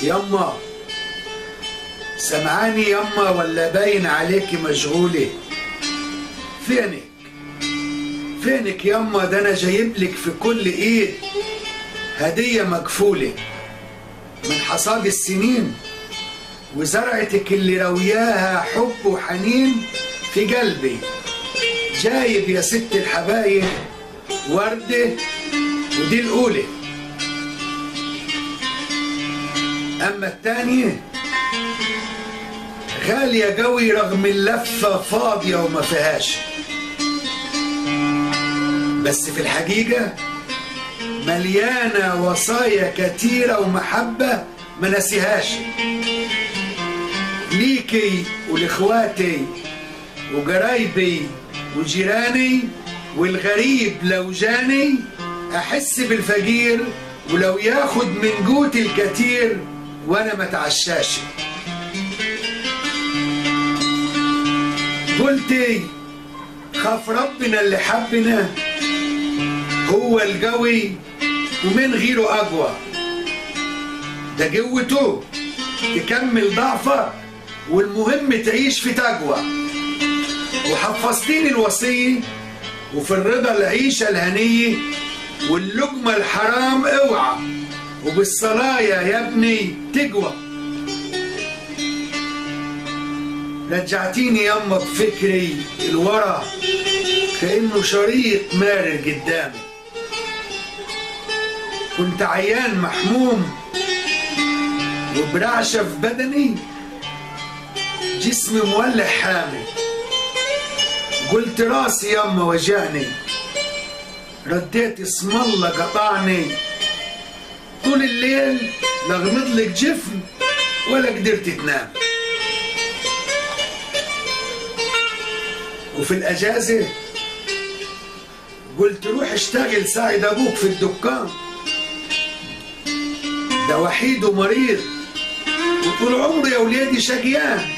يما سمعاني يما ولا باين عليكي مشغولة؟ فينك يما؟ ده انا جايبلك في كل ايد هدية مكفولة من حصاد السنين وزرعتك اللي روياها حب وحنين في قلبي. جايب يا ست الحبايب وردة ودي الأولى. أما التانية غالية قوي رغم اللفة فاضية وما فيهاش، بس في الحقيقة مليانة وصايا كتيرة ومحبة ما نسيهاش ليكي ولإخواتي وقرايبي وجيراني، والغريب لو جاني أحس بالفقير ولو ياخد من قوتي الكتير وأنا ما تعشاش. قلتي خاف ربنا اللي حبنا هو القوي ومن غيره أقوى، ده قوته تكمل ضعفك والمهم تعيش في تقوى. وحفظتيني الوصية وفي الرضا العيشة الهنية واللقمة الحرام اوعى وبالصلايا يا ابني تقوى. رجعتيني يما بفكري الورا كأنه شريط مارر قدامي. كنت عيان محموم وبرعشة في بدني، جسمي مولع حامي. قلت راسي يما وجعني، رديت اسم الله قطعني. طول الليل لغمضلك جفن ولا قدرت تنام. وفي الأجازة قلت روح اشتغل ساعد أبوك في الدكان، ده وحيد ومريض وطول عمري يا ولادي شقيان.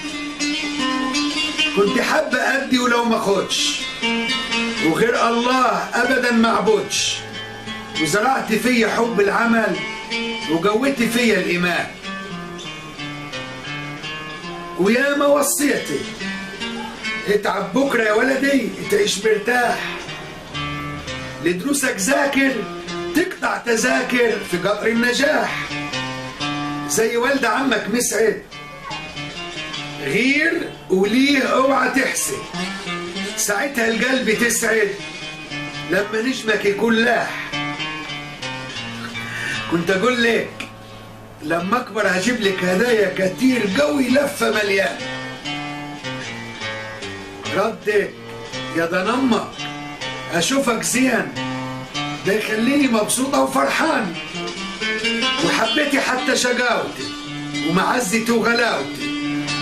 كنت حابة أدي ولو ما خدش وغير الله أبدا ما عبدش، وزرعت فيا حب العمل وقويت فيا الإيمان. ويا ما وصيتي اتعب بكرة يا ولدي تعيش مرتاح، لدروسك ذاكر تقطع تذاكر في قطر النجاح. زي والد عمك مسعد غير وليه اوعى تحسد، ساعتها القلب تسعد لما نجمك يكون لاح. كنت اقول لك لما اكبر هجيب لك هدايا كتير قوي لفه مليان. ردك يا ده امك اشوفك زين، ده يخليني مبسوطه وفرحان. وحبيتي حتى شقاوتي ومعزتي وغلاوتي،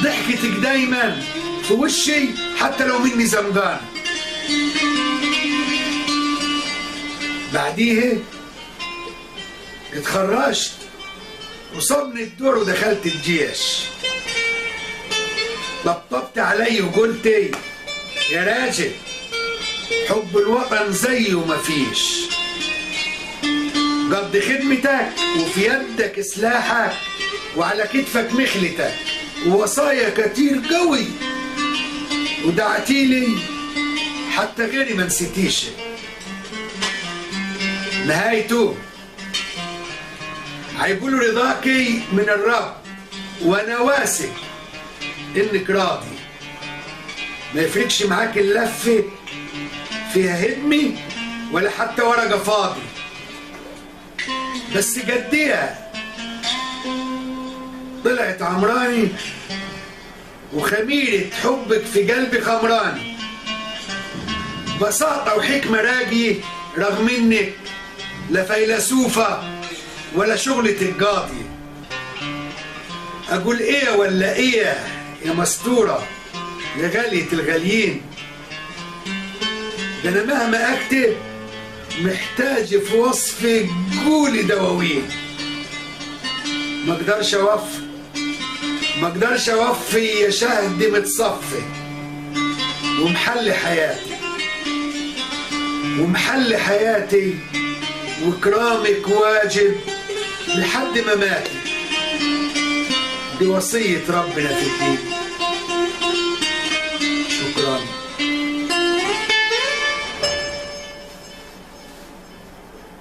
ضحكتك دايما في وشي حتى لو مني زمقان. بعديه اتخرجت وصبني الدور ودخلت الجيش. طبطبت علي وقلتي يا راجل حب الوطن زيه مفيش، قضي خدمتك وفي يدك سلاحك وعلى كتفك مخلتك ووصايا كتير قوي، ودعتيلي حتى غيري ما نسيتيش. نهايته هيقولوا رضاكي من الرب وانا واثق انك راضي، ما يفرقش معاك اللفه فيها هدمي ولا حتى ورقه فاضي. بس جديها طلعت عمراني وخميرة حبك في قلبي خمراني. بساطة وحكمة راجي رغم انك لا فيلسوفة ولا شغلة القاضي. اقول ايه ولا ايه يا مستورة يا غالية الغاليين، ده انا مهما اكتب محتاج في وصفك قولي دواوين. ما اقدرش اوفي يا شهد متصفي، ومحل حياتي وكرامك واجب لحد ما ماتي. دي وصية ربنا في الدين. شكرا.